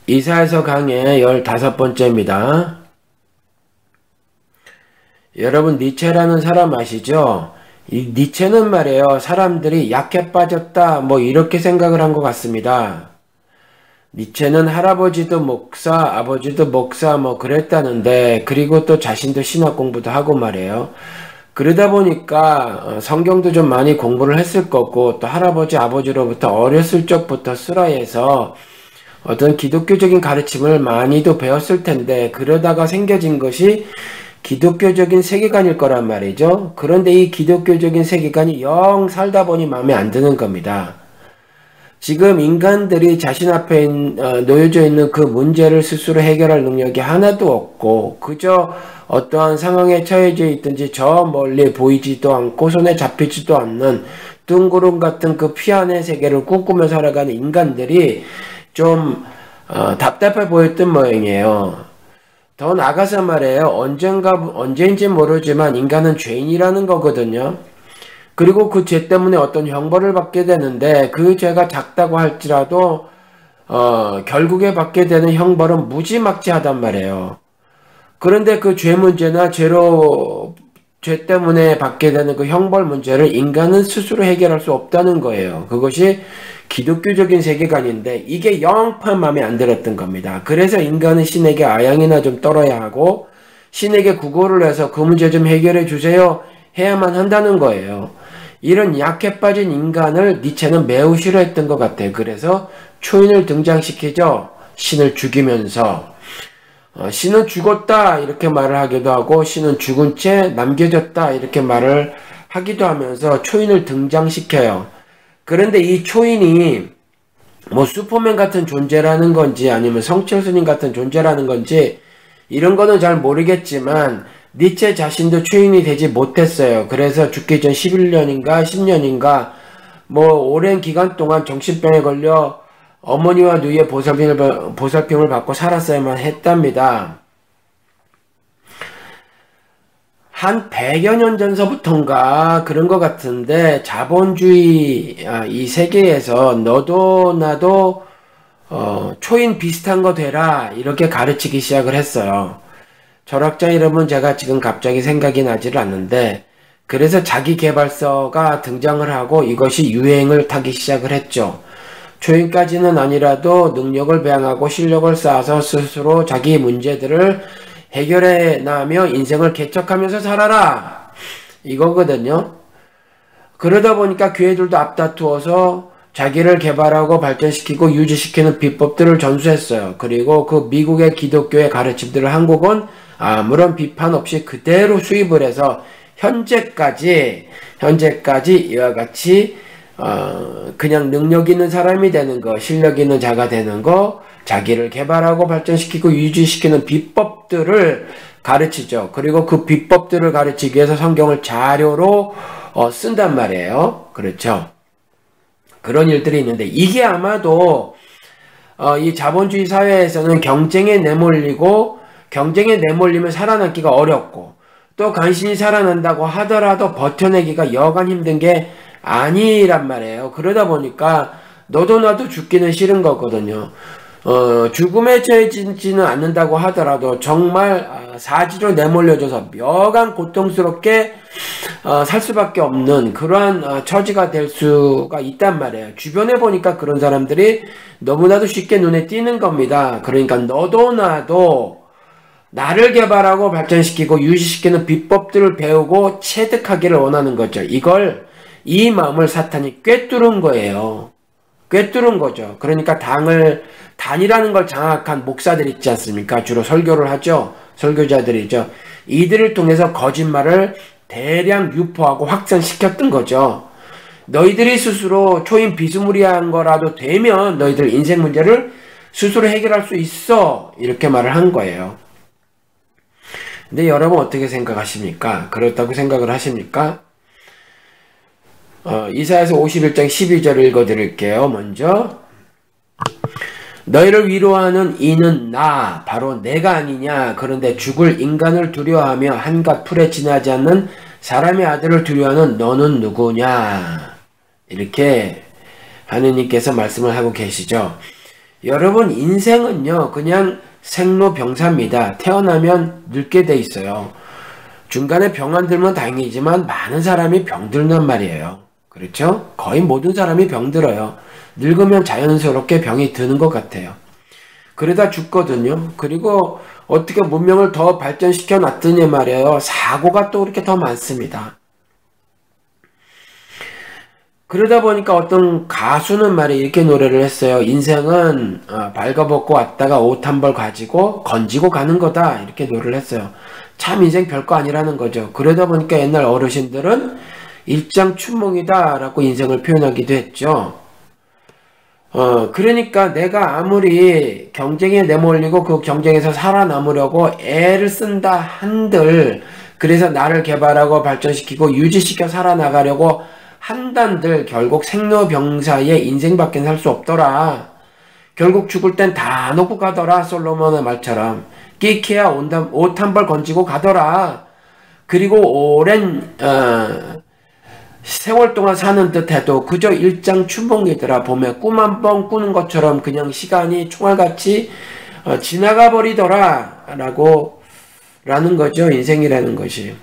이사야서 강의 15번째입니다. 여러분, 니체라는 사람 아시죠? 이 니체는 말이에요, 사람들이 약해 빠졌다 뭐 이렇게 생각을 한 것 같습니다. 니체는 할아버지도 목사, 아버지도 목사 뭐 그랬다는데, 그리고 또 자신도 신학 공부도 하고 말이에요. 그러다 보니까 성경도 좀 많이 공부를 했을 거고, 또 할아버지 아버지로부터 어렸을 적부터 슬라에서 어떤 기독교적인 가르침을 많이도 배웠을 텐데, 그러다가 생겨진 것이 기독교적인 세계관일 거란 말이죠. 그런데 이 기독교적인 세계관이 영 살다 보니 마음에 안 드는 겁니다. 지금 인간들이 자신 앞에 놓여져 있는 그 문제를 스스로 해결할 능력이 하나도 없고, 그저 어떠한 상황에 처해져 있든지 저 멀리 보이지도 않고 손에 잡히지도 않는 둥구름 같은 그 피안의 세계를 꿈꾸며 살아가는 인간들이 좀 답답해 보였던 모양이에요. 더 나가서 말이에요. 언제인지 모르지만 인간은 죄인이라는 거거든요. 그리고 그 죄 때문에 어떤 형벌을 받게 되는데, 그 죄가 작다고 할지라도 결국에 받게 되는 형벌은 무지막지하단 말이에요. 그런데 그 죄 문제나 죄 때문에 받게 되는 그 형벌 문제를 인간은 스스로 해결할 수 없다는 거예요. 그것이 기독교적인 세계관인데, 이게 영판 마음에 안 들었던 겁니다. 그래서 인간은 신에게 아양이나 좀 떨어야 하고, 신에게 구걸을 해서 그 문제 좀 해결해 주세요 해야만 한다는 거예요. 이런 약해 빠진 인간을 니체는 매우 싫어했던 것 같아요. 그래서 초인을 등장시키죠. 신을 죽이면서 신은 죽었다 이렇게 말을 하기도 하고, 신은 죽은 채 남겨졌다 이렇게 말을 하기도 하면서 초인을 등장시켜요. 그런데 이 초인이 뭐 슈퍼맨 같은 존재라는 건지 아니면 성철스님 같은 존재라는 건지 이런 거는 잘 모르겠지만, 니체 자신도 초인이 되지 못했어요. 그래서 죽기 전 11년인가 10년인가 뭐 오랜 기간 동안 정신병에 걸려 어머니와 누이의 보살핌을 받고 살았어야만 했답니다. 한 100여 년 전서부터인가 그런 것 같은데, 자본주의 이 세계에서 너도 나도 초인 비슷한 거 되라 이렇게 가르치기 시작을 했어요. 철학자 이름은 제가 지금 갑자기 생각이 나지를 않는데, 그래서 자기계발서가 등장을 하고 이것이 유행을 타기 시작을 했죠. 초인까지는 아니라도 능력을 배양하고 실력을 쌓아서 스스로 자기 문제들을 해결해 나가며 인생을 개척하면서 살아라 이거거든요. 그러다 보니까 교회들도 앞다투어서 자기를 개발하고 발전시키고 유지시키는 비법들을 전수했어요. 그리고 그 미국의 기독교의 가르침들을 한국은 아무런 비판 없이 그대로 수입을 해서 현재까지 이와 같이 그냥 능력 있는 사람이 되는 거, 실력 있는 자가 되는 거, 자기를 개발하고 발전시키고 유지시키는 비법들을 가르치죠. 그리고 그 비법들을 가르치기 위해서 성경을 자료로 쓴단 말이에요. 그렇죠. 그런 일들이 있는데, 이게 아마도 이 자본주의 사회에서는 경쟁에 내몰리면 살아남기가 어렵고, 또 간신히 살아난다고 하더라도 버텨내기가 여간 힘든 게 아니란 말이에요. 그러다 보니까 너도 나도 죽기는 싫은 거거든요. 죽음에 처해지지는 않는다고 하더라도 정말 사지로 내몰려져서 여간 고통스럽게 살 수밖에 없는 그러한 처지가 될 수가 있단 말이에요. 주변에 보니까 그런 사람들이 너무나도 쉽게 눈에 띄는 겁니다. 그러니까 너도 나도 나를 개발하고 발전시키고 유지시키는 비법들을 배우고 체득하기를 원하는 거죠. 이 마음을 사탄이 꿰뚫은 거예요. 꿰뚫은 거죠. 그러니까 단이라는 걸 장악한 목사들 있지 않습니까? 주로 설교를 하죠. 설교자들이죠. 이들을 통해서 거짓말을 대량 유포하고 확산시켰던 거죠. 너희들이 스스로 초인 비스무리한 거라도 되면 너희들 인생 문제를 스스로 해결할 수 있어 이렇게 말을 한 거예요. 근데 여러분 어떻게 생각하십니까? 그렇다고 생각을 하십니까? 이사야서 51장 12절을 읽어드릴게요. 먼저 너희를 위로하는 이는 나 바로 내가 아니냐. 그런데 죽을 인간을 두려워하며 한갓 풀에 지나지 않는 사람의 아들을 두려워하는 너는 누구냐. 이렇게 하느님께서 말씀을 하고 계시죠. 여러분 인생은요 그냥 생로병사입니다. 태어나면 늙게 돼 있어요. 중간에 병 안 들면 다행이지만 많은 사람이 병들단 말이에요. 그렇죠? 거의 모든 사람이 병들어요. 늙으면 자연스럽게 병이 드는 것 같아요. 그러다 죽거든요. 그리고 어떻게 문명을 더 발전시켜 놨더니 말이에요. 사고가 또 그렇게 더 많습니다. 그러다 보니까 어떤 가수는 말이에요. 이렇게 노래를 했어요. 인생은 발가벗고 왔다가 옷 한 벌 가지고 건지고 가는 거다. 이렇게 노래를 했어요. 참 인생 별거 아니라는 거죠. 그러다 보니까 옛날 어르신들은 일장춘몽이다 라고 인생을 표현하기도 했죠. 그러니까 내가 아무리 경쟁에 내몰리고 그 경쟁에서 살아남으려고 애를 쓴다 한들, 그래서 나를 개발하고 발전시키고 유지시켜 살아나가려고 한단들 결국 생로병사의 인생밖에 살 수 없더라. 결국 죽을 땐 다 놓고 가더라. 솔로몬의 말처럼 끼케야 옷 한 벌 건지고 가더라. 그리고 오랜 세월 동안 사는 듯해도 그저 일장춘몽이더라. 보면 꿈 한 번 꾸는 것처럼 그냥 시간이 총알같이 지나가 버리더라 라는 거죠. 인생이라는 것이.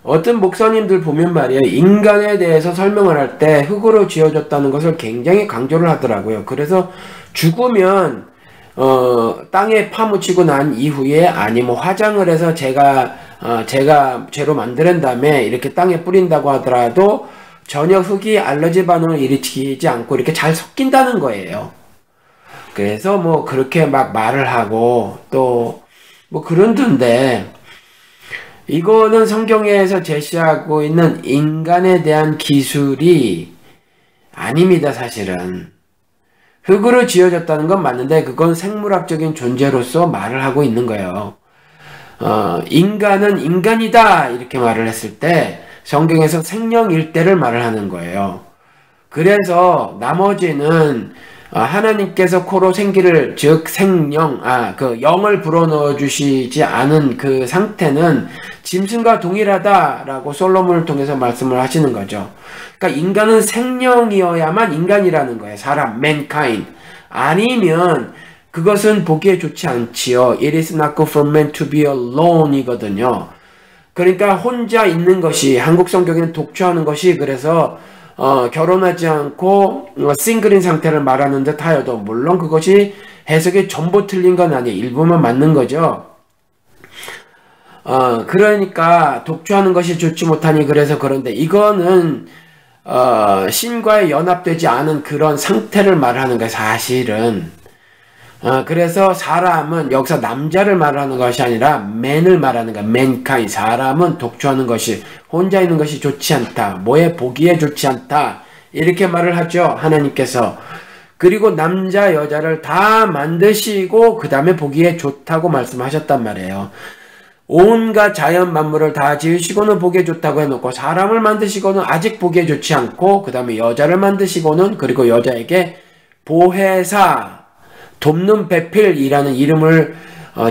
어떤 목사님들 보면 말이에요. 인간에 대해서 설명을 할 때 흙으로 지어졌다는 것을 굉장히 강조를 하더라고요. 그래서 죽으면 땅에 파묻히고 난 이후에 아니면 화장을 해서 제가 죄로 만드는 다음에 이렇게 땅에 뿌린다고 하더라도 전혀 흙이 알러지 반응을 일으키지 않고 이렇게 잘 섞인다는 거예요. 그래서 뭐 그렇게 막 말을 하고 또 뭐 그런던데, 이거는 성경에서 제시하고 있는 인간에 대한 기술이 아닙니다. 사실은 흙으로 지어졌다는 건 맞는데 그건 생물학적인 존재로서 말을 하고 있는 거예요. 인간은 인간이다 이렇게 말을 했을 때 성경에서 생명일대를 말을 하는 거예요. 그래서 나머지는 하나님께서 코로 생기를, 즉 생령, 그 영을 불어넣어 주시지 않은 그 상태는 짐승과 동일하다라고 솔로몬을 통해서 말씀을 하시는 거죠. 그러니까 인간은 생령이어야만 인간이라는 거예요. 사람, mankind. 아니면 그것은 보기에 좋지 않지요. It is not good for man to be alone 이거든요. 그러니까 혼자 있는 것이, 한국 성경에는 독초하는 것이, 그래서 결혼하지 않고 싱글인 상태를 말하는 듯 하여도, 물론 그것이 해석이 전부 틀린 건 아니에요. 일부만 맞는 거죠. 그러니까 독초하는 것이 좋지 못하니 그래서 그런데, 이거는 신과의 연합되지 않은 그런 상태를 말하는 거예요. 사실은. 그래서 사람은 여기서 남자를 말하는 것이 아니라 man을 말하는 거야. mankind. 사람은 독초하는 것이, 혼자 있는 것이 좋지 않다. 뭐에 보기에 좋지 않다. 이렇게 말을 하죠. 하나님께서. 그리고 남자 여자를 다 만드시고 그 다음에 보기에 좋다고 말씀하셨단 말이에요. 온갖 자연 만물을 다 지으시고는 보기에 좋다고 해놓고, 사람을 만드시고는 아직 보기에 좋지 않고, 그 다음에 여자를 만드시고는, 그리고 여자에게 보혜사, 돕는 배필이라는 이름을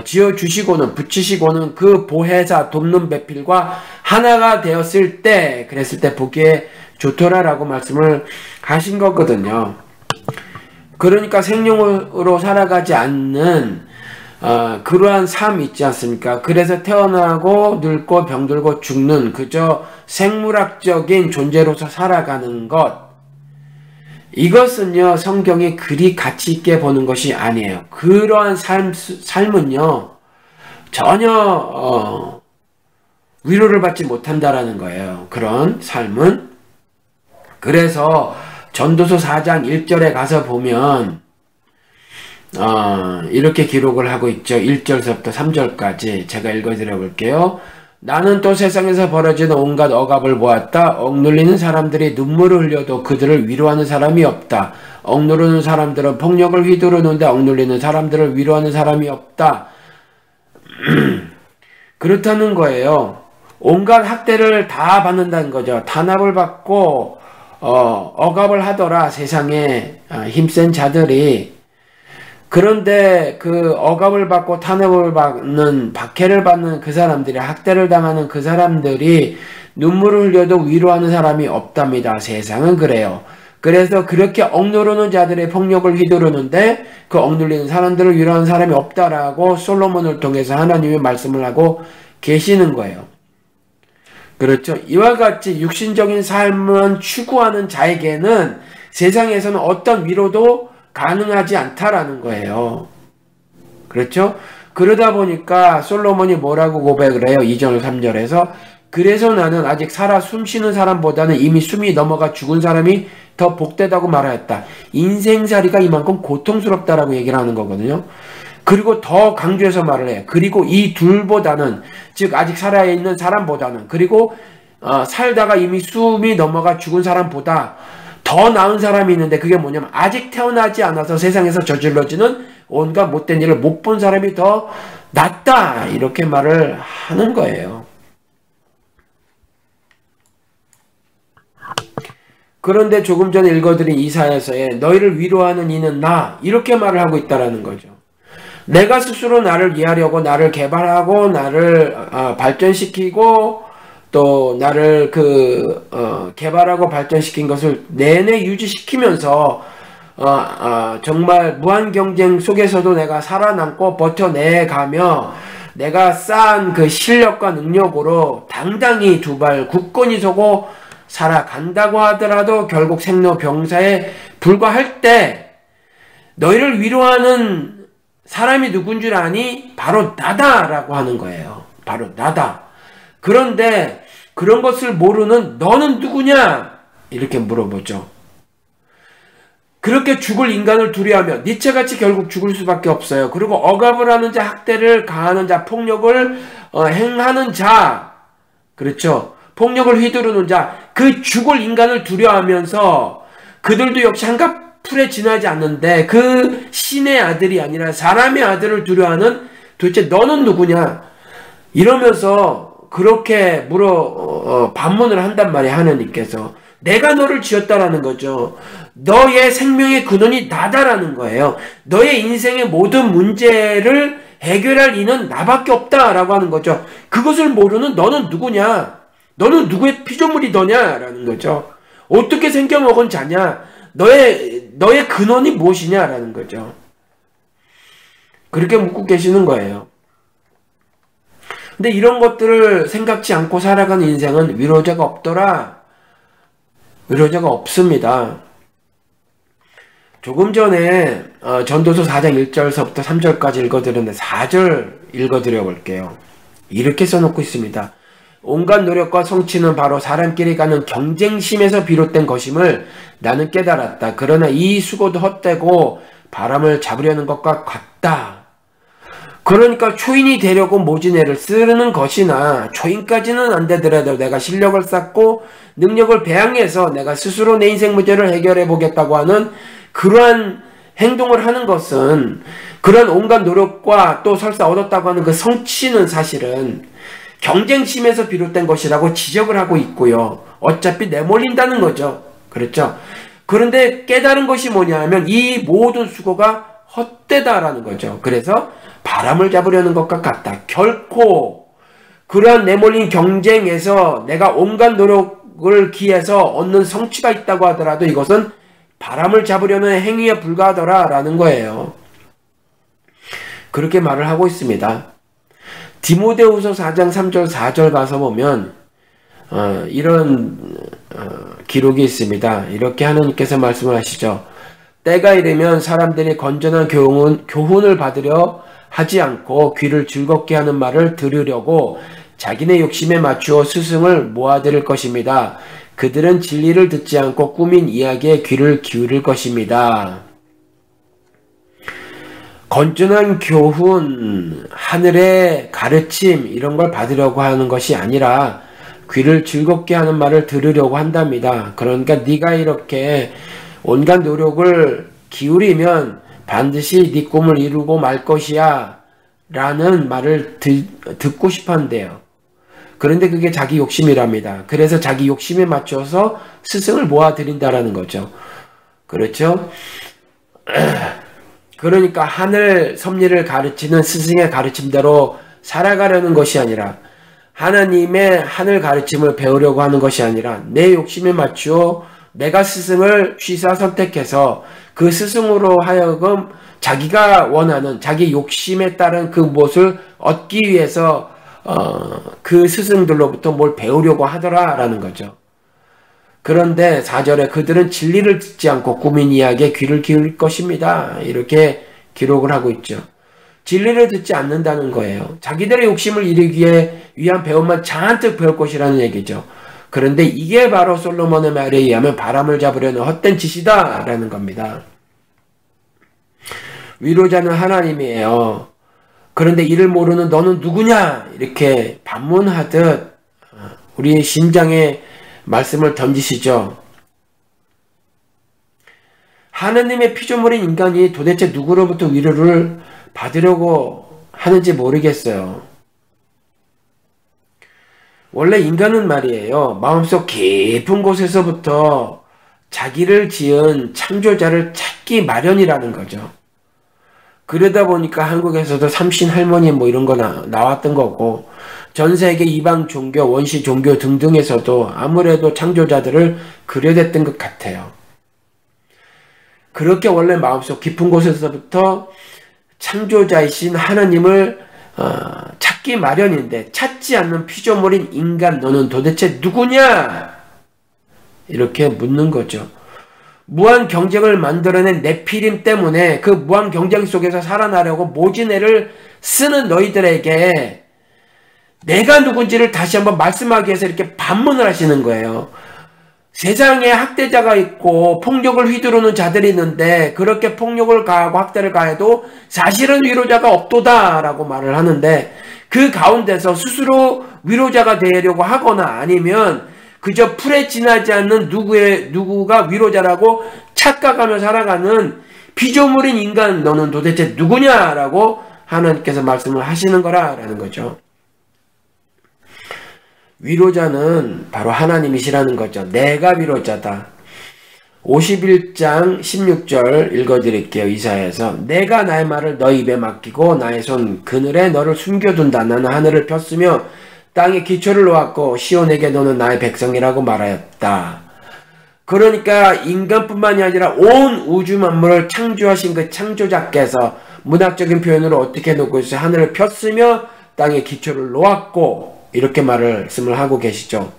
지어주시고는, 붙이시고는 그 보혜사, 돕는 배필과 하나가 되었을 때, 그랬을 때 보기에 좋더라라고 말씀을 하신 거거든요. 그러니까 생명으로 살아가지 않는 그러한 삶 있지 않습니까? 그래서 태어나고 늙고 병들고 죽는 그저 생물학적인 존재로서 살아가는 것, 이것은요 성경이 그리 가치 있게 보는 것이 아니에요. 그러한 삶은요 전혀 위로를 받지 못한다라는 거예요. 그런 삶은. 그래서 전도서 4장 1절에 가서 보면 이렇게 기록을 하고 있죠. 1절서부터 3절까지 제가 읽어드려 볼게요. 나는 또 세상에서 벌어지는 온갖 억압을 보았다. 억눌리는 사람들이 눈물을 흘려도 그들을 위로하는 사람이 없다. 억누르는 사람들은 폭력을 휘두르는데 억눌리는 사람들을 위로하는 사람이 없다. 그렇다는 거예요. 온갖 학대를 다 받는다는 거죠. 탄압을 받고 억압을 하더라, 세상에 힘센 자들이. 그런데 그 억압을 받고 탄압을 받는, 박해를 받는 그 사람들이, 학대를 당하는 그 사람들이 눈물을 흘려도 위로하는 사람이 없답니다. 세상은 그래요. 그래서 그렇게 억누르는 자들의 폭력을 휘두르는데 그 억눌리는 사람들을 위로하는 사람이 없다라고 솔로몬을 통해서 하나님의 말씀을 하고 계시는 거예요. 그렇죠. 이와 같이 육신적인 삶을 추구하는 자에게는 세상에서는 어떤 위로도 가능하지 않다라는 거예요. 그렇죠? 그러다 보니까 솔로몬이 뭐라고 고백을 해요? 2절 3절에서 그래서 나는 아직 살아 숨쉬는 사람보다는 이미 숨이 넘어가 죽은 사람이 더 복되다고 말하였다. 인생살이가 이만큼 고통스럽다라고 얘기를 하는 거거든요. 그리고 더 강조해서 말을 해요. 그리고 이 둘보다는, 즉 아직 살아있는 사람보다는, 그리고 살다가 이미 숨이 넘어가 죽은 사람보다 더 나은 사람이 있는데 그게 뭐냐면 아직 태어나지 않아서 세상에서 저질러지는 온갖 못된 일을 못 본 사람이 더 낫다, 이렇게 말을 하는 거예요. 그런데 조금 전에 읽어드린 이사야서에 너희를 위로하는 이는 나, 이렇게 말을 하고 있다라는 거죠. 내가 스스로 나를 이해하려고 나를 개발하고 나를 발전시키고 또 나를 개발하고 발전시킨 것을 내내 유지시키면서 정말 무한 경쟁 속에서도 내가 살아남고 버텨내가며 내가 쌓은 그 실력과 능력으로 당당히 두 발 굳건히 서고 살아간다고 하더라도 결국 생로병사에 불과할 때 너희를 위로하는 사람이 누군 줄 아니? 바로 나다라고 하는 거예요. 바로 나다. 그런데 그런 것을 모르는 너는 누구냐? 이렇게 물어보죠. 그렇게 죽을 인간을 두려워하며 니체같이 결국 죽을 수밖에 없어요. 그리고 억압을 하는 자, 학대를 가하는 자, 폭력을 행하는 자, 그렇죠. 폭력을 휘두르는 자, 그 죽을 인간을 두려워하면서 그들도 역시 한갑풀에 지나지 않는데 그 신의 아들이 아니라 사람의 아들을 두려워하는 도대체 너는 누구냐? 이러면서 그렇게 반문을 한단 말이에요. 하나님께서. 내가 너를 지었다라는 거죠. 너의 생명의 근원이 나다라는 거예요. 너의 인생의 모든 문제를 해결할 이는 나밖에 없다라고 하는 거죠. 그것을 모르는 너는 누구냐? 너는 누구의 피조물이 너냐라는 거죠. 어떻게 생겨먹은 자냐? 너의 근원이 무엇이냐라는 거죠. 그렇게 묻고 계시는 거예요. 근데 이런 것들을 생각지 않고 살아가는 인생은 위로자가 없더라. 위로자가 없습니다. 조금 전에 전도서 4장 1절서부터 3절까지 읽어드렸는데 4절 읽어드려 볼게요. 이렇게 써놓고 있습니다. 온갖 노력과 성취는 바로 사람끼리 가는 경쟁심에서 비롯된 것임을 나는 깨달았다. 그러나 이 수고도 헛되고 바람을 잡으려는 것과 같다. 그러니까 초인이 되려고 모진애를 쓰는 것이나 초인까지는 안 되더라도 내가 실력을 쌓고 능력을 배양해서 내가 스스로 내 인생 문제를 해결해 보겠다고 하는 그러한 행동을 하는 것은 그런 온갖 노력과 또 설사 얻었다고 하는 그 성취는 사실은 경쟁심에서 비롯된 것이라고 지적을 하고 있고요. 어차피 내몰린다는 거죠. 그렇죠? 그런데 깨달은 것이 뭐냐 하면 이 모든 수고가 헛되다라는 거죠. 그래서 바람을 잡으려는 것과 같다. 결코 그러한 내몰린 경쟁에서 내가 온갖 노력을 기해서 얻는 성취가 있다고 하더라도 이것은 바람을 잡으려는 행위에 불과하더라라는 거예요. 그렇게 말을 하고 있습니다. 디모데후서 4장 3절 4절 가서 보면 이런 기록이 있습니다. 이렇게 하나님께서 말씀을 하시죠. 때가 이르면 사람들이 건전한 교훈을 받으려 하지 않고 귀를 즐겁게 하는 말을 들으려고 자기네 욕심에 맞추어 스승을 모아들일 것입니다. 그들은 진리를 듣지 않고 꾸민 이야기에 귀를 기울일 것입니다. 건전한 교훈, 하늘의 가르침 이런 걸 받으려고 하는 것이 아니라 귀를 즐겁게 하는 말을 들으려고 한답니다. 그러니까 네가 이렇게 온갖 노력을 기울이면 반드시 네 꿈을 이루고 말 것이야 라는 말을 듣고 싶어 한대요. 그런데 그게 자기 욕심이랍니다. 그래서 자기 욕심에 맞춰서 스승을 모아들인다라는 거죠. 그렇죠? 그러니까 하늘 섭리를 가르치는 스승의 가르침대로 살아가려는 것이 아니라 하나님의 하늘 가르침을 배우려고 하는 것이 아니라 내 욕심에 맞추어 내가 스승을 취사 선택해서 그 스승으로 하여금 자기가 원하는 자기 욕심에 따른 그 무엇을 얻기 위해서 그 스승들로부터 뭘 배우려고 하더라라는 거죠. 그런데 4절에 그들은 진리를 듣지 않고 꾸민 이야기에 귀를 기울일 것입니다. 이렇게 기록을 하고 있죠. 진리를 듣지 않는다는 거예요. 자기들의 욕심을 이루기 위한 배움만 잔뜩 배울 것이라는 얘기죠. 그런데 이게 바로 솔로몬의 말에 의하면 바람을 잡으려는 헛된 짓이다 라는 겁니다. 위로자는 하나님이에요. 그런데 이를 모르는 너는 누구냐? 이렇게 반문하듯 우리의 심장에 말씀을 던지시죠. 하느님의 피조물인 인간이 도대체 누구로부터 위로를 받으려고 하는지 모르겠어요. 원래 인간은 말이에요. 마음속 깊은 곳에서부터 자기를 지은 창조자를 찾기 마련이라는 거죠. 그러다 보니까 한국에서도 삼신 할머니 뭐 이런 거 나왔던 거고, 전 세계 이방 종교, 원시 종교 등등에서도 아무래도 창조자들을 그려댔던 것 같아요. 그렇게 원래 마음속 깊은 곳에서부터 창조자이신 하나님을 찾기 마련인데, 찾지 않는 피조물인 인간 너는 도대체 누구냐? 이렇게 묻는 거죠. 무한 경쟁을 만들어낸 네피림 때문에 그 무한 경쟁 속에서 살아나려고 모진애를 쓰는 너희들에게 내가 누군지를 다시 한번 말씀하기 위해서 이렇게 반문을 하시는 거예요. 세상에 학대자가 있고 폭력을 휘두르는 자들이 있는데 그렇게 폭력을 가하고 학대를 가해도 사실은 위로자가 없도다 라고 말을 하는데, 그 가운데서 스스로 위로자가 되려고 하거나 아니면 그저 풀에 지나지 않는 누구가 위로자라고 착각하며 살아가는 피조물인 인간 너는 도대체 누구냐라고 하나님께서 말씀을 하시는 거라는 거죠. 위로자는 바로 하나님이시라는 거죠. 내가 위로자다. 51장 16절 읽어드릴게요. 이사야에서 내가 나의 말을 너희 입에 맡기고 나의 손 그늘에 너를 숨겨둔다. 나는 하늘을 폈으며 땅에 기초를 놓았고 시온에게 너는 나의 백성이라고 말하였다. 그러니까 인간뿐만이 아니라 온 우주 만물을 창조하신 그 창조자께서 문학적인 표현으로 어떻게 놓고 있어요? 하늘을 폈으며 땅에 기초를 놓았고 이렇게 말씀을 하고 계시죠.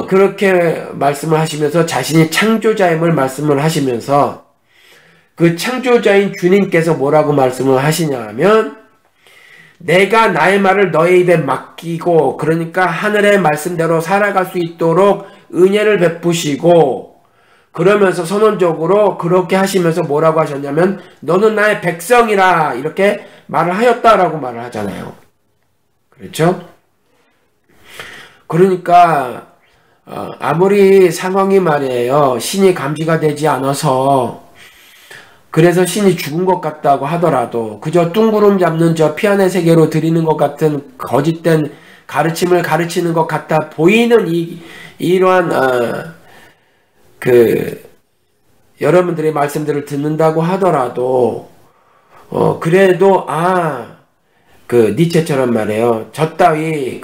그렇게 말씀을 하시면서 자신이 창조자임을 말씀을 하시면서 그 창조자인 주님께서 뭐라고 말씀을 하시냐 하면 내가 나의 말을 너의 입에 맡기고, 그러니까 하늘의 말씀대로 살아갈 수 있도록 은혜를 베푸시고, 그러면서 선언적으로 그렇게 하시면서 뭐라고 하셨냐면 너는 나의 백성이라 이렇게 말을 하였다라고 말을 하잖아요. 그렇죠? 그러니까 아무리 상황이 말이에요, 신이 감지가 되지 않아서 그래서 신이 죽은 것 같다고 하더라도 그저 뚱구름 잡는 저 피안의 세계로 드리는 것 같은 거짓된 가르침을 가르치는 것 같아 보이는 이러한 여러분들의 말씀들을 듣는다고 하더라도 그래도 니체처럼 말이에요, 저 따위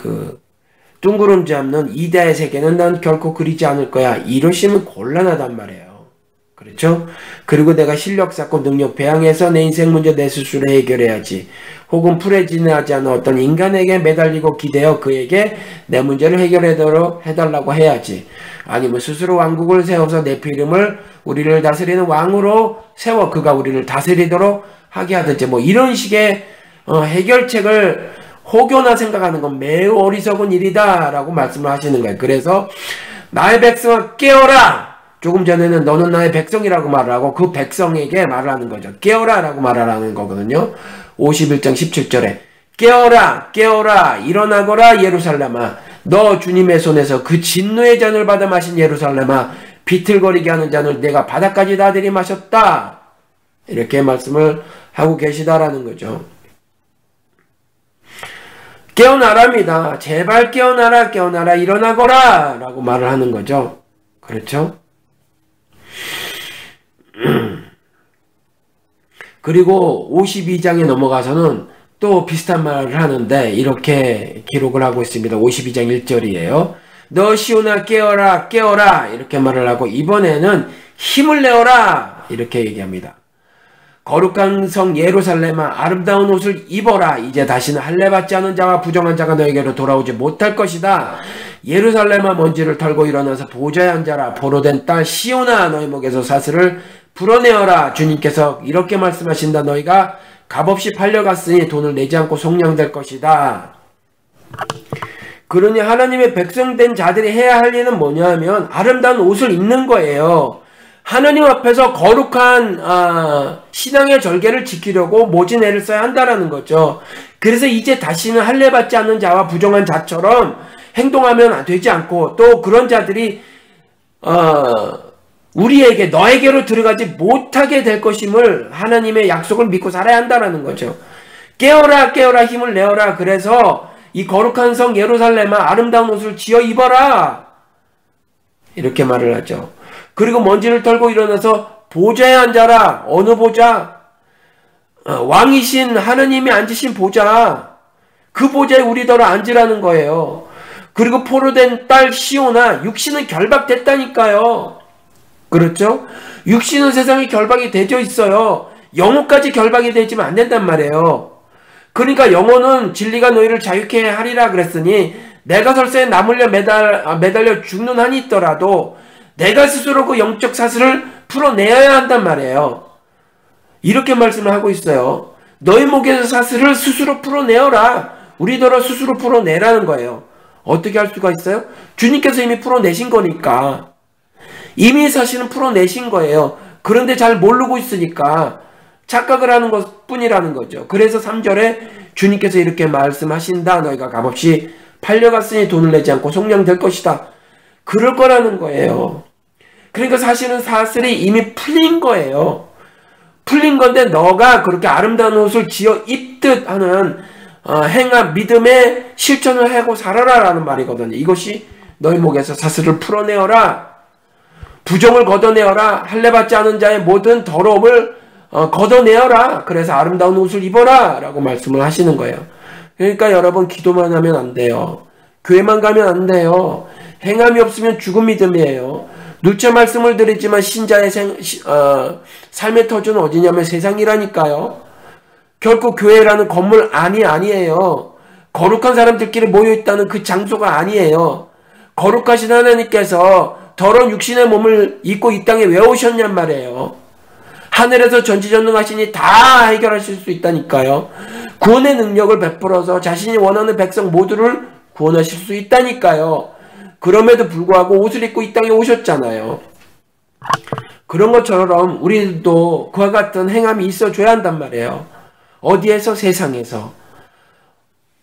뚱구름 잡는 이데아의 세계는 난 결코 그리지 않을 거야 이러시면 곤란하단 말이에요. 그렇죠? 그리고 내가 실력 쌓고 능력 배양해서 내 인생 문제 내 스스로 해결해야지, 혹은 풀에 지나지 않은 어떤 인간에게 매달리고 기대어 그에게 내 문제를 해결하도록 해달라고 해야지, 아니면 스스로 왕국을 세워서 네피림을 우리를 다스리는 왕으로 세워 그가 우리를 다스리도록 하게 하든지 뭐 이런 식의 해결책을 혹여나 생각하는 건 매우 어리석은 일이다 라고 말씀을 하시는 거예요. 그래서 나의 백성아 깨어라, 조금 전에는 너는 나의 백성이라고 말을 하고 그 백성에게 말을 하는 거죠. 깨어라 라고 말을 하는 거거든요. 51장 17절에 깨어라 깨어라 일어나거라 예루살렘아, 너 주님의 손에서 그 진노의 잔을 받아 마신 예루살렘아, 비틀거리게 하는 잔을 내가 바닥까지 다 들이마셨다, 이렇게 말씀을 하고 계시다라는 거죠. 깨어나랍니다. 제발 깨어나라 깨어나라 일어나거라 라고 말을 하는 거죠. 그렇죠? 그리고 52장에 넘어가서는 또 비슷한 말을 하는데 이렇게 기록을 하고 있습니다. 52장 1절이에요. 너 시온아 깨어라 깨어라 이렇게 말을 하고 이번에는 힘을 내어라 이렇게 얘기합니다. 거룩한 성 예루살렘아 아름다운 옷을 입어라. 이제 다시는 할례받지 않은 자와 부정한 자가 너에게로 돌아오지 못할 것이다. 예루살렘아 먼지를 털고 일어나서 보좌에 앉아라. 포로된 딸 시온아 너희 목에서 사슬을 풀어내어라. 주님께서 이렇게 말씀하신다. 너희가 값없이 팔려갔으니 돈을 내지 않고 속량될 것이다. 그러니 하나님의 백성된 자들이 해야 할 일은 뭐냐 하면 아름다운 옷을 입는 거예요. 하나님 앞에서 거룩한 신앙의 절개를 지키려고 모진 애를 써야 한다라는 거죠. 그래서 이제 다시는 할례받지 않는 자와 부정한 자처럼 행동하면 되지 않고 또 그런 자들이 우리에게 너에게로 들어가지 못하게 될 것임을 하나님의 약속을 믿고 살아야 한다라는 거죠. 깨어라 깨어라 힘을 내어라. 그래서 이 거룩한 성 예루살렘아 아름다운 옷을 지어 입어라 이렇게 말을 하죠. 그리고 먼지를 털고 일어나서 보좌에 앉아라. 어느 보좌? 왕이신 하느님이 앉으신 보좌. 그 보좌에 우리더러 앉으라는 거예요. 그리고 포로된 딸 시온아 육신은 결박됐다니까요. 그렇죠? 육신은 세상에 결박이 되어 있어요. 영혼까지 결박이 되지면 안 된단 말이에요. 그러니까 영혼은 진리가 너희를 자유케 하리라 그랬으니 내가 설사에 나물려 매달려 죽는 한이 있더라도 내가 스스로 그 영적 사슬을 풀어내야 한단 말이에요. 이렇게 말씀을 하고 있어요. 너희 목에서 사슬을 스스로 풀어내어라. 우리더러 스스로 풀어내라는 거예요. 어떻게 할 수가 있어요? 주님께서 이미 풀어내신 거니까. 이미 사실은 풀어내신 거예요. 그런데 잘 모르고 있으니까 착각을 하는 것 뿐이라는 거죠. 그래서 3절에 주님께서 이렇게 말씀하신다. 너희가 값없이 팔려갔으니 돈을 내지 않고 속량될 것이다. 그럴 거라는 거예요. 그러니까 사실은 사슬이 이미 풀린 거예요. 풀린 건데 너가 그렇게 아름다운 옷을 지어 입듯 하는 행함, 믿음의 실천을 하고 살아라 라는 말이거든요. 이것이 너희 목에서 사슬을 풀어내어라. 부정을 걷어내어라. 할례받지 않은 자의 모든 더러움을 걷어내어라. 그래서 아름다운 옷을 입어라 라고 말씀을 하시는 거예요. 그러니까 여러분 기도만 하면 안 돼요. 교회만 가면 안 돼요. 행함이 없으면 죽은 믿음이에요. 누차 말씀을 드리지만 신자의 삶의 터전은 어디냐면 세상이라니까요. 결코 교회라는 건물 아니에요. 거룩한 사람들끼리 모여있다는 그 장소가 아니에요. 거룩하신 하나님께서 더러운 육신의 몸을 입고 이 땅에 왜 오셨냔 말이에요. 하늘에서 전지전능하시니 다 해결하실 수 있다니까요. 구원의 능력을 베풀어서 자신이 원하는 백성 모두를 구원하실 수 있다니까요. 그럼에도 불구하고 옷을 입고 이 땅에 오셨잖아요. 그런 것처럼 우리도 그와 같은 행함이 있어줘야 한단 말이에요. 어디에서? 세상에서.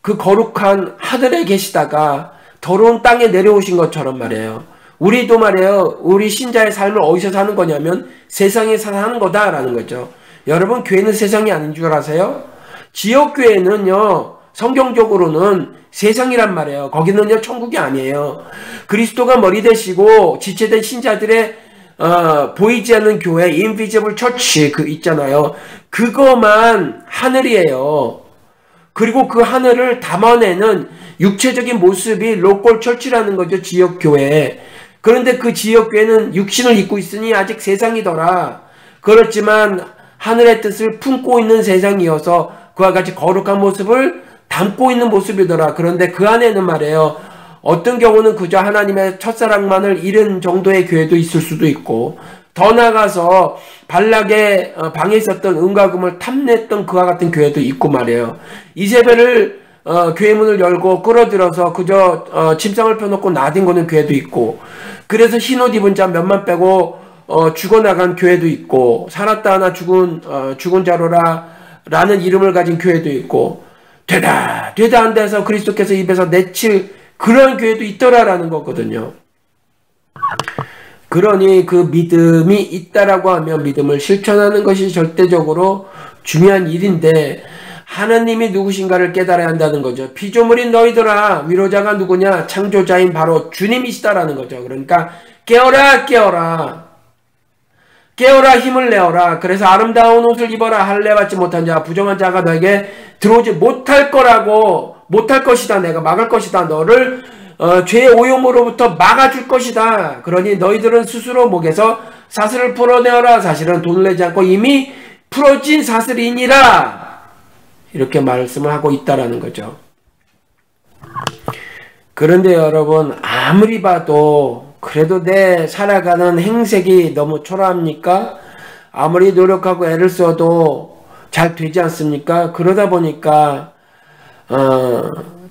그 거룩한 하늘에 계시다가 더러운 땅에 내려오신 것처럼 말이에요. 우리도 말이에요. 우리 신자의 삶을 어디서 사는 거냐면 세상에서 사는 거다라는 거죠. 여러분 교회는 세상이 아닌 줄 아세요? 지역교회는요. 성경적으로는 세상이란 말이에요. 거기는요 천국이 아니에요. 그리스도가 머리 되시고 지체된 신자들의 보이지 않는 교회, 인비지블 처치 그 있잖아요. 그거만 하늘이에요. 그리고 그 하늘을 담아내는 육체적인 모습이 로컬 처치라는 거죠. 지역교회. 그런데 그 지역교회는 육신을 입고 있으니 아직 세상이더라. 그렇지만 하늘의 뜻을 품고 있는 세상이어서 그와 같이 거룩한 모습을 담고 있는 모습이더라. 그런데 그 안에는 말이에요. 어떤 경우는 그저 하나님의 첫사랑만을 잃은 정도의 교회도 있을 수도 있고 더 나아가서 발락의 방에 있었던 은과금을 탐냈던 그와 같은 교회도 있고 말이에요. 이세벨을 교회 문을 열고 끌어들여서 그저 침상을 펴놓고 나뒹구는 교회도 있고 그래서 흰옷 입은 자 몇만 빼고 죽어나간 교회도 있고 살았다 하나 죽은 자로라 라는 이름을 가진 교회도 있고 되다 안 돼서 그리스도께서 입에서 내칠 그런 교회도 있더라라는 거거든요. 그러니 그 믿음이 있다라고 하면 믿음을 실천하는 것이 절대적으로 중요한 일인데 하나님이 누구신가를 깨달아야 한다는 거죠. 피조물인 너희들아 위로자가 누구냐? 창조자인 바로 주님이시다라는 거죠. 그러니까 깨어라 힘을 내어라. 그래서 아름다운 옷을 입어라. 할례받지 못한 자 부정한 자가 너에게 들어오지 못할 것이다. 내가 막을 것이다. 너를 죄의 오염으로부터 막아줄 것이다. 그러니 너희들은 스스로 목에서 사슬을 풀어내어라. 사실은 돈을 내지 않고 이미 풀어진 사슬이니라. 이렇게 말씀을 하고 있다라는 거죠. 그런데 여러분, 아무리 봐도 그래도 내 살아가는 행색이 너무 초라합니까? 아무리 노력하고 애를 써도 잘 되지 않습니까? 그러다 보니까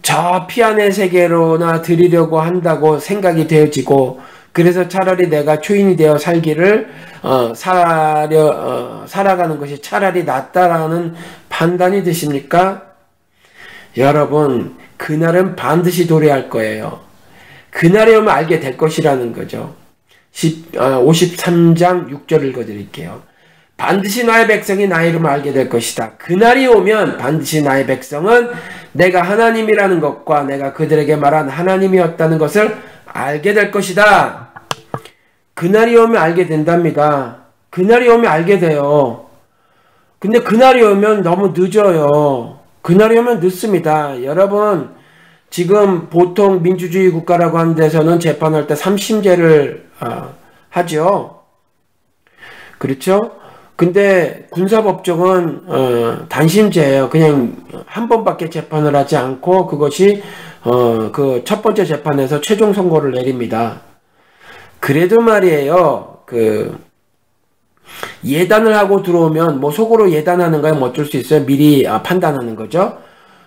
저 피안의 세계로나 들이려고 한다고 생각이 되어지고, 그래서 차라리 내가 초인이 되어 살기를 살아가는 것이 차라리 낫다라는 판단이 드십니까? 여러분, 그날은 반드시 도래할 거예요. 그날에 오면 알게 될 것이라는 거죠. 53장 6절 읽어드릴게요. 반드시 나의 백성이 나의 이름을 알게 될 것이다. 그날이 오면 반드시 나의 백성은 내가 하나님이라는 것과 내가 그들에게 말한 하나님이었다는 것을 알게 될 것이다. 그날이 오면 알게 된답니다. 그날이 오면 알게 돼요. 근데 그날이 오면 너무 늦어요. 그날이 오면 늦습니다. 여러분, 지금 보통 민주주의 국가라고 하는 데서는 재판할 때 3심제를 하죠. 그렇죠? 근데 군사법정은 단심제예요. 그냥 한 번밖에 재판을 하지 않고 그것이 그 첫 번째 재판에서 최종 선고를 내립니다. 그래도 말이에요. 예단을 하고 들어오면 뭐 속으로 예단하는 거야 뭐 어쩔 수 있어요. 미리 판단하는 거죠.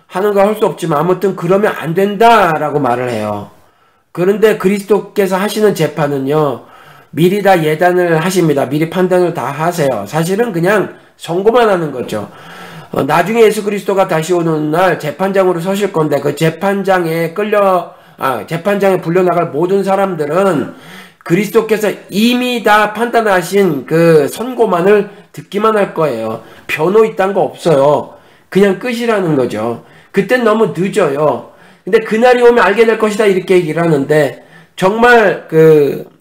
하는 거 할 수 없지만 아무튼 그러면 안 된다라고 말을 해요. 그런데 그리스도께서 하시는 재판은요, 미리 다 예단을 하십니다. 미리 판단을 다 하세요. 사실은 그냥 선고만 하는 거죠. 나중에 예수 그리스도가 다시 오는 날 재판장으로 서실 건데, 그 재판장에 불려나갈 모든 사람들은 그리스도께서 이미 다 판단하신 그 선고만을 듣기만 할 거예요. 변호 이딴 거 없어요. 그냥 끝이라는 거죠. 그땐 너무 늦어요. 근데 그날이 오면 알게 될 것이다 이렇게 얘기를 하는데, 정말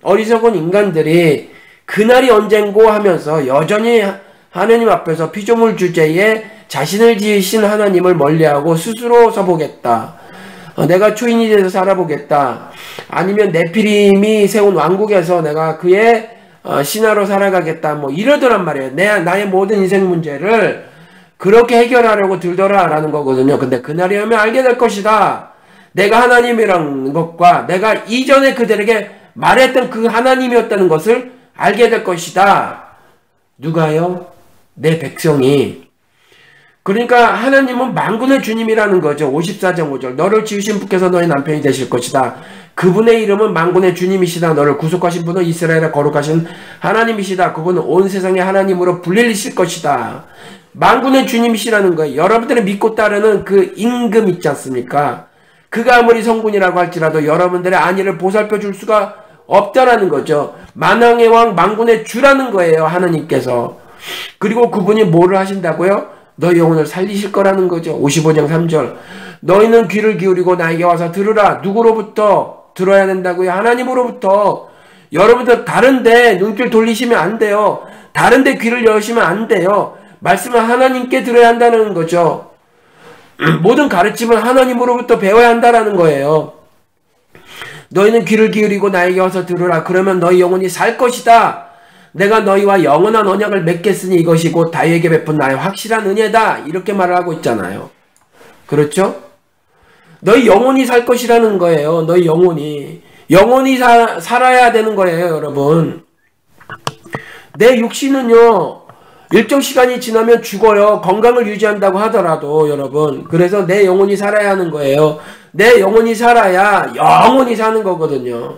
어리석은 인간들이 그날이 언젠고 하면서 여전히 하나님 앞에서 피조물 주제에 자신을 지으신 하나님을 멀리하고 스스로 서보겠다. 내가 초인이 돼서 살아보겠다. 아니면 네피림이 세운 왕국에서 내가 그의 신하로 살아가겠다. 뭐 이러더란 말이에요. 나의 모든 인생 문제를 그렇게 해결하려고 들더라라는 거거든요. 근데 그날이 오면 알게 될 것이다. 내가 하나님이라는 것과 내가 이전에 그들에게 말했던 그 하나님이었다는 것을 알게 될 것이다. 누가요? 내 백성이. 그러니까 하나님은 만군의 주님이라는 거죠. 54장 5절. 너를 지으신 분께서 너의 남편이 되실 것이다. 그분의 이름은 만군의 주님이시다. 너를 구속하신 분은 이스라엘의 거룩하신 하나님이시다. 그분은 온 세상의 하나님으로 불리실 것이다. 만군의 주님이시라는 거예요. 여러분들이 믿고 따르는 그 임금 있지 않습니까? 그가 아무리 성군이라고 할지라도 여러분들의 안위를 보살펴 줄 수가 없다라는 거죠. 만왕의 왕 만군의 주라는 거예요. 하나님께서. 그리고 그분이 뭐를 하신다고요? 너희 영혼을 살리실 거라는 거죠. 55장 3절. 너희는 귀를 기울이고 나에게 와서 들으라. 누구로부터 들어야 된다고요? 하나님으로부터. 여러분들 다른데 눈길 돌리시면 안 돼요. 다른데 귀를 여시면 안 돼요. 말씀을 하나님께 들어야 한다는 거죠. 모든 가르침은 하나님으로부터 배워야 한다라는 거예요. 너희는 귀를 기울이고 나에게 와서 들으라. 그러면 너희 영혼이 살 것이다. 내가 너희와 영원한 언약을 맺겠으니 이것이 곧 다윗에게 베푼 나의 확실한 은혜다. 이렇게 말을 하고 있잖아요. 그렇죠? 너희 영혼이 살 것이라는 거예요. 너희 영혼이. 영혼이 살아야 되는 거예요, 여러분. 내 육신은요, 일정 시간이 지나면 죽어요. 건강을 유지한다고 하더라도, 여러분. 그래서 내 영혼이 살아야 하는 거예요. 내 영혼이 살아야 영혼이 사는 거거든요.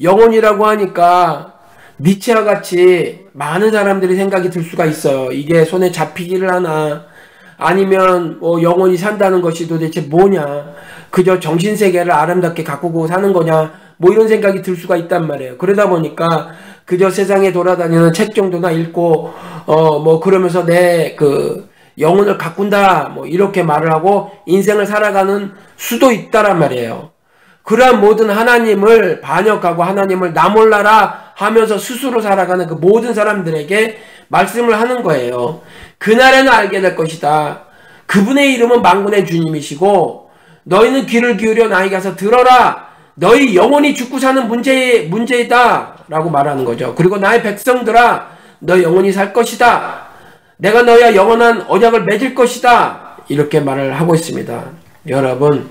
영혼이라고 하니까 니체와 같이 많은 사람들이 생각이 들 수가 있어요. 이게 손에 잡히기를 하나, 아니면 뭐 영혼이 산다는 것이 도대체 뭐냐, 그저 정신세계를 아름답게 가꾸고 사는 거냐, 뭐 이런 생각이 들 수가 있단 말이에요. 그러다 보니까 그저 세상에 돌아다니는 책 정도나 읽고 뭐 그러면서 내 영혼을 가꾼다 뭐 이렇게 말을 하고 인생을 살아가는 수도 있다란 말이에요. 그러한 모든 하나님을 반역하고 하나님을 나 몰라라 하면서 스스로 살아가는 그 모든 사람들에게 말씀을 하는 거예요. 그날에는 알게 될 것이다. 그분의 이름은 만군의 주님이시고 너희는 귀를 기울여 나에게 가서 들어라. 너희 영혼이 죽고 사는 문제이다 라고 말하는 거죠. 그리고 나의 백성들아, 너희 영혼이 살 것이다. 내가 너희와 영원한 언약을 맺을 것이다. 이렇게 말을 하고 있습니다. 여러분,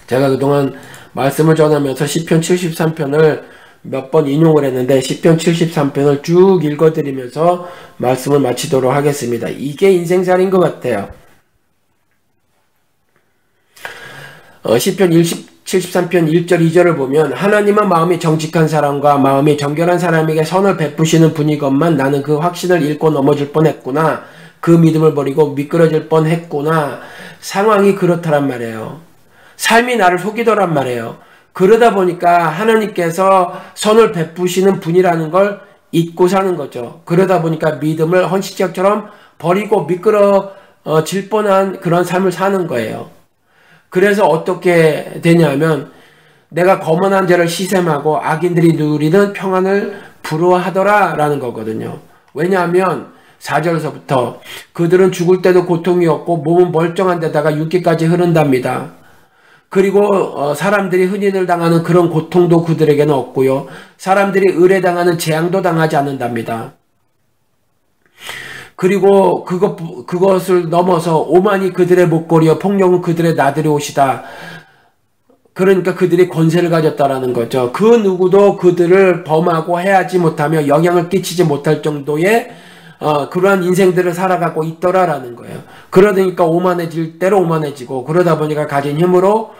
제가 그동안 말씀을 전하면서 시편 73편을 몇 번 인용을 했는데 시편 73편을 쭉 읽어드리면서 말씀을 마치도록 하겠습니다. 이게 인생살인 것 같아요. 시편 73편 1절 2절을 보면 하나님은 마음이 정직한 사람과 마음이 정결한 사람에게 선을 베푸시는 분이건만 나는 그 확신을 잃고 넘어질 뻔했구나. 그 믿음을 버리고 미끄러질 뻔했구나. 상황이 그렇다란 말이에요. 삶이 나를 속이더란 말이에요. 그러다 보니까 하나님께서 선을 베푸시는 분이라는 걸 잊고 사는 거죠. 그러다 보니까 믿음을 헌신짝처럼 버리고 미끄러질 뻔한 그런 삶을 사는 거예요. 그래서 어떻게 되냐면 내가 거만한 자를 시샘하고 악인들이 누리는 평안을 부러워하더라 라는 거거든요. 왜냐하면 4절에서부터 그들은 죽을 때도 고통이 없고 몸은 멀쩡한 데다가 육기까지 흐른답니다. 그리고 사람들이 흔히들 당하는 그런 고통도 그들에게는 없고요. 사람들이 의뢰당하는 재앙도 당하지 않는답니다. 그리고 그것을 넘어서 오만이 그들의 목걸이요 폭력은 그들의 나들이 옷이다. 그러니까 그들이 권세를 가졌다라는 거죠. 그 누구도 그들을 범하고 해하지 못하며 영향을 끼치지 못할 정도의 그러한 인생들을 살아가고 있더라라는 거예요. 그러니까 오만해질 대로 오만해지고 그러다 보니까 가진 힘으로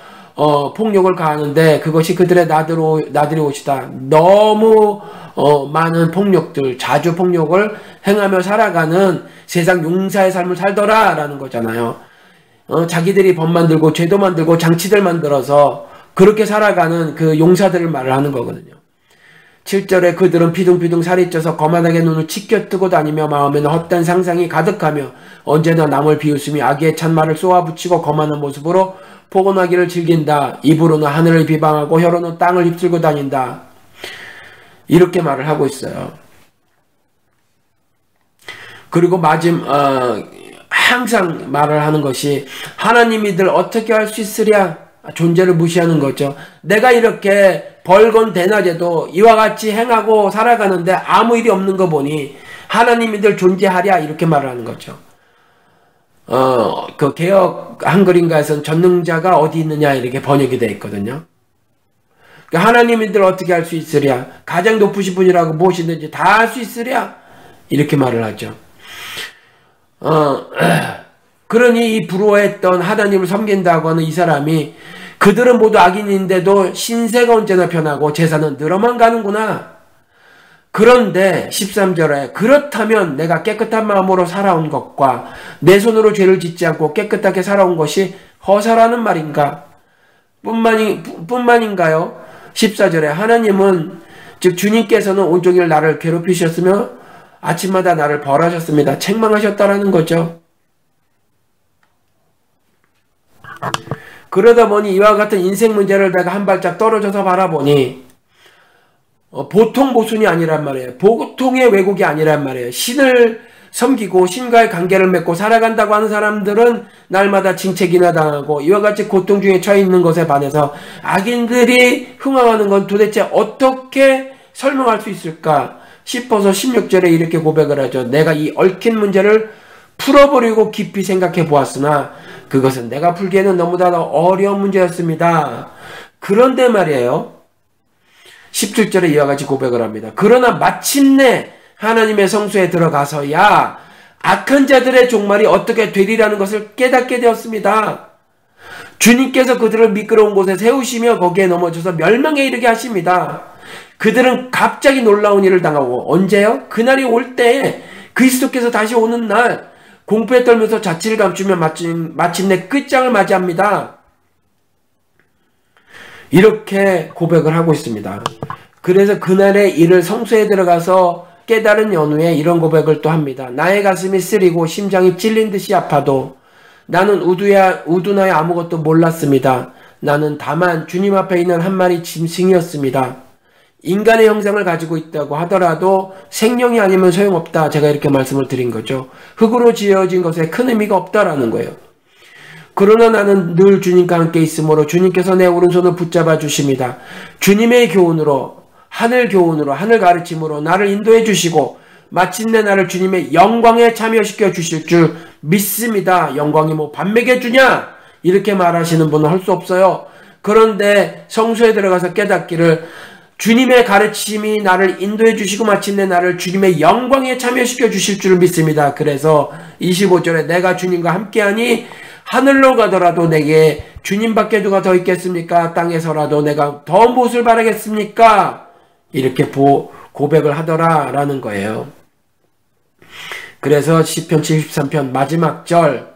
폭력을 가하는데 그것이 그들의 나들이 옷이다. 너무 많은 폭력들, 자주 폭력을 행하며 살아가는 세상 용사의 삶을 살더라라는 거잖아요. 자기들이 법 만들고 죄도 만들고 장치들 만들어서 그렇게 살아가는 그 용사들을 말을 하는 거거든요. 7절에 그들은 피둥피둥 살이 쪄서 거만하게 눈을 치켜뜨고 다니며 마음에는 헛된 상상이 가득하며 언제나 남을 비웃으며 악의 찬말을 쏘아붙이고 거만한 모습으로 포근하기를 즐긴다. 입으로는 하늘을 비방하고 혀로는 땅을 휩쓸고 다닌다. 이렇게 말을 하고 있어요. 그리고 항상 말을 하는 것이 하나님이들 어떻게 할 수 있으랴? 존재를 무시하는 거죠. 내가 이렇게 벌건 대낮에도 이와 같이 행하고 살아가는데 아무 일이 없는 거 보니 하나님이들 존재하랴? 이렇게 말을 하는 거죠. 그 개역 한글인가에서는 전능자가 어디 있느냐 이렇게 번역이 되어 있거든요. 그러니까 하나님이들 어떻게 할 수 있으랴? 가장 높으신 분이라고 무엇이든지 다 할 수 있으랴? 이렇게 말을 하죠. 그러니 이 부러워했던 하나님을 섬긴다고 하는 이 사람이 그들은 모두 악인인데도 신세가 언제나 변하고 제사는 늘어만 가는구나. 그런데 13절에 그렇다면 내가 깨끗한 마음으로 살아온 것과 내 손으로 죄를 짓지 않고 깨끗하게 살아온 것이 허사라는 말인가? 뿐만인가요? 14절에 하나님은 즉 주님께서는 온종일 나를 괴롭히셨으며 아침마다 나를 벌하셨습니다. 책망하셨다라는 거죠. 그러다 보니 이와 같은 인생 문제를 내가 한 발짝 떨어져서 바라보니 보통 모순이 아니란 말이에요. 보통의 왜곡이 아니란 말이에요. 신을 섬기고 신과의 관계를 맺고 살아간다고 하는 사람들은 날마다 징책이나 당하고 이와 같이 고통 중에 처해 있는 것에 반해서 악인들이 흥황하는 건 도대체 어떻게 설명할 수 있을까 싶어서 16절에 이렇게 고백을 하죠. 내가 이 얽힌 문제를 풀어버리고 깊이 생각해 보았으나 그것은 내가 풀기에는 너무나 어려운 문제였습니다. 그런데 말이에요. 17절에 이와 같이 고백을 합니다. 그러나 마침내 하나님의 성소에 들어가서야 악한 자들의 종말이 어떻게 되리라는 것을 깨닫게 되었습니다. 주님께서 그들을 미끄러운 곳에 세우시며 거기에 넘어져서 멸망에 이르게 하십니다. 그들은 갑자기 놀라운 일을 당하고 언제요? 그날이 올 때에 그리스도께서 다시 오는 날 공포에 떨면서 자취를 감추며 마침내 끝장을 맞이합니다. 이렇게 고백을 하고 있습니다. 그래서 그날의 일을 성소에 들어가서 깨달은 연후에 이런 고백을 또 합니다. 나의 가슴이 쓰리고 심장이 찔린 듯이 아파도 나는 우두나야 아무것도 몰랐습니다. 나는 다만 주님 앞에 있는 한 마리 짐승이었습니다. 인간의 형상을 가지고 있다고 하더라도 생명이 아니면 소용없다. 제가 이렇게 말씀을 드린 거죠. 흙으로 지어진 것에 큰 의미가 없다라는 거예요. 그러나 나는 늘 주님과 함께 있으므로 주님께서 내 오른손을 붙잡아 주십니다. 주님의 교훈으로, 하늘 교훈으로, 하늘 가르침으로 나를 인도해 주시고 마침내 나를 주님의 영광에 참여시켜 주실 줄 믿습니다. 영광이 뭐 밥 먹여주냐? 이렇게 말하시는 분은 할 수 없어요. 그런데 성소에 들어가서 깨닫기를 주님의 가르침이 나를 인도해 주시고 마침내 나를 주님의 영광에 참여시켜 주실 줄 믿습니다. 그래서 25절에 내가 주님과 함께하니 하늘로 가더라도 내게 주님밖에 누가 더 있겠습니까? 땅에서라도 내가 더 무엇을 바라겠습니까? 이렇게 고백을 하더라라는 거예요. 그래서 시편 73편 마지막 절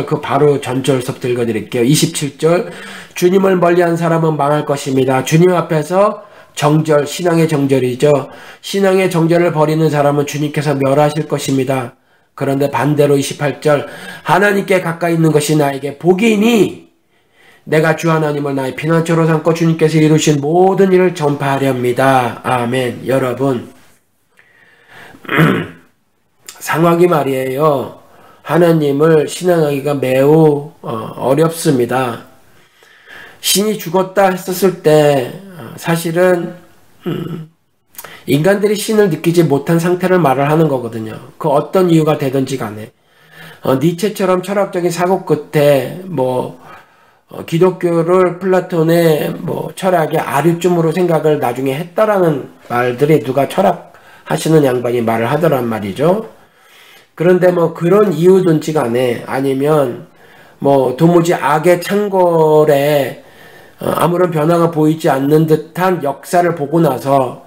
그 바로 전절서부터 읽어드릴게요. 27절 주님을 멀리한 사람은 망할 것입니다. 주님 앞에서 정절, 신앙의 정절이죠. 신앙의 정절을 버리는 사람은 주님께서 멸하실 것입니다. 그런데 반대로 28절 하나님께 가까이 있는 것이 나에게 복이니 내가 주 하나님을 나의 피난처로 삼고 주님께서 이루신 모든 일을 전파하려 합니다. 아멘. 여러분 상황이 말이에요. 하나님을 신앙하기가 매우 어렵습니다. 신이 죽었다 했었을 때 사실은 인간들이 신을 느끼지 못한 상태를 말을 하는 거거든요. 그 어떤 이유가 되든지 간에 니체처럼 철학적인 사고 끝에 기독교를 플라톤의 철학의 아류쯤으로 생각을 나중에 했다라는 말들이 누가 철학하시는 양반이 말을 하더란 말이죠. 그런데 그런 이유든지 간에 아니면 도무지 악의 창궐에 아무런 변화가 보이지 않는 듯한 역사를 보고 나서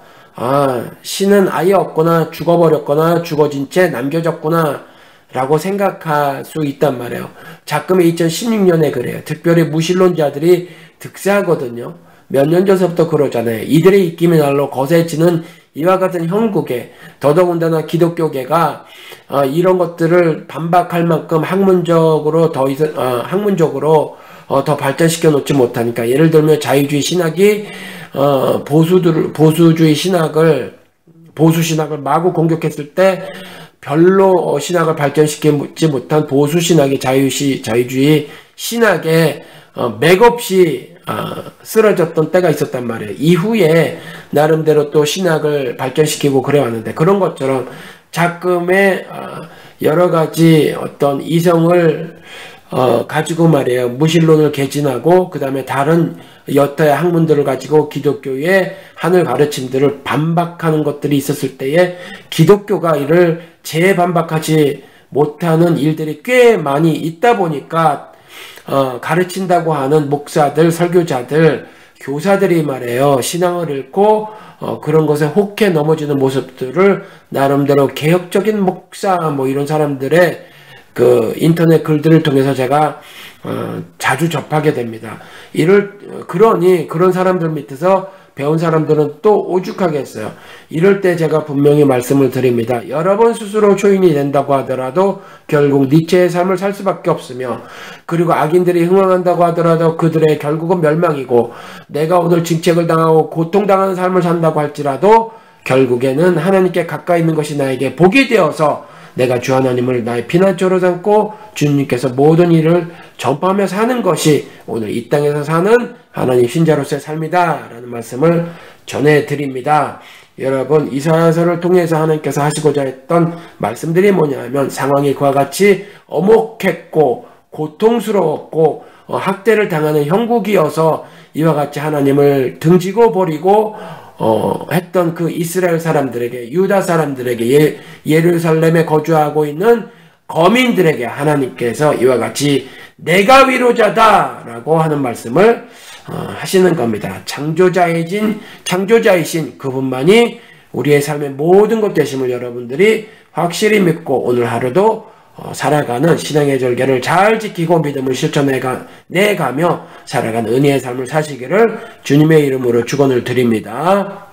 신은 아예 없거나 죽어버렸거나 죽어진 채 남겨졌구나 라고 생각할 수 있단 말이에요. 작금이 2016년에 그래요. 특별히 무신론자들이 득세하거든요. 몇 년 전서부터 그러잖아요. 이들의 입김이 날로 거세지는 이와 같은 형국에 더더군다나 기독교계가 이런 것들을 반박할 만큼 학문적으로 더 발전시켜 놓지 못하니까, 예를 들면 자유주의 신학이 보수주의 신학을 보수 신학을 마구 공격했을 때 별로 신학을 발전시키지 못한 보수 신학이 자유주의 신학에 맥없이 쓰러졌던 때가 있었단 말이에요. 이후에 나름대로 또 신학을 발전시키고 그래 왔는데, 그런 것처럼 작금의 여러 가지 어떤 이성을 가지고 말이에요. 무신론을 개진하고 그 다음에 다른 여타의 학문들을 가지고 기독교의 하늘 가르침들을 반박하는 것들이 있었을 때에 기독교가 이를 재반박하지 못하는 일들이 꽤 많이 있다 보니까 가르친다고 하는 목사들, 설교자들, 교사들이 말이에요. 신앙을 잃고 그런 것에 혹해 넘어지는 모습들을 나름대로 개혁적인 목사 이런 사람들의 그 인터넷 글들을 통해서 제가 자주 접하게 됩니다. 그러니 그런 사람들 밑에서 배운 사람들은 또 오죽하게 했어요. 이럴 때 제가 분명히 말씀을 드립니다. 여러분 스스로 초인이 된다고 하더라도 결국 니체의 삶을 살 수밖에 없으며, 그리고 악인들이 흥황한다고 하더라도 그들의 결국은 멸망이고, 내가 오늘 징책을 당하고 고통당하는 삶을 산다고 할지라도 결국에는 하나님께 가까이 있는 것이 나에게 복이 되어서 내가 주 하나님을 나의 피난처로 삼고 주님께서 모든 일을 전파하며 사는 것이 오늘 이 땅에서 사는 하나님 신자로서의 삶이다 라는 말씀을 전해드립니다. 여러분, 이사야서를 통해서 하나님께서 하시고자 했던 말씀들이 뭐냐면, 상황이 그와 같이 엄혹했고 고통스러웠고 학대를 당하는 형국이어서 이와 같이 하나님을 등지고 버리고 했던 그 이스라엘 사람들에게, 유다 사람들에게, 예루살렘에 거주하고 있는 거민들에게 하나님께서 이와 같이 내가 위로자다 라고 하는 말씀을 하시는 겁니다. 창조자이신 그분만이 우리의 삶의 모든 것 되심을 여러분들이 확실히 믿고 오늘 하루도 살아가는 신앙의 절개를 잘 지키고 믿음을 실천해가며 살아가는 은혜의 삶을 사시기를 주님의 이름으로 축원을 드립니다.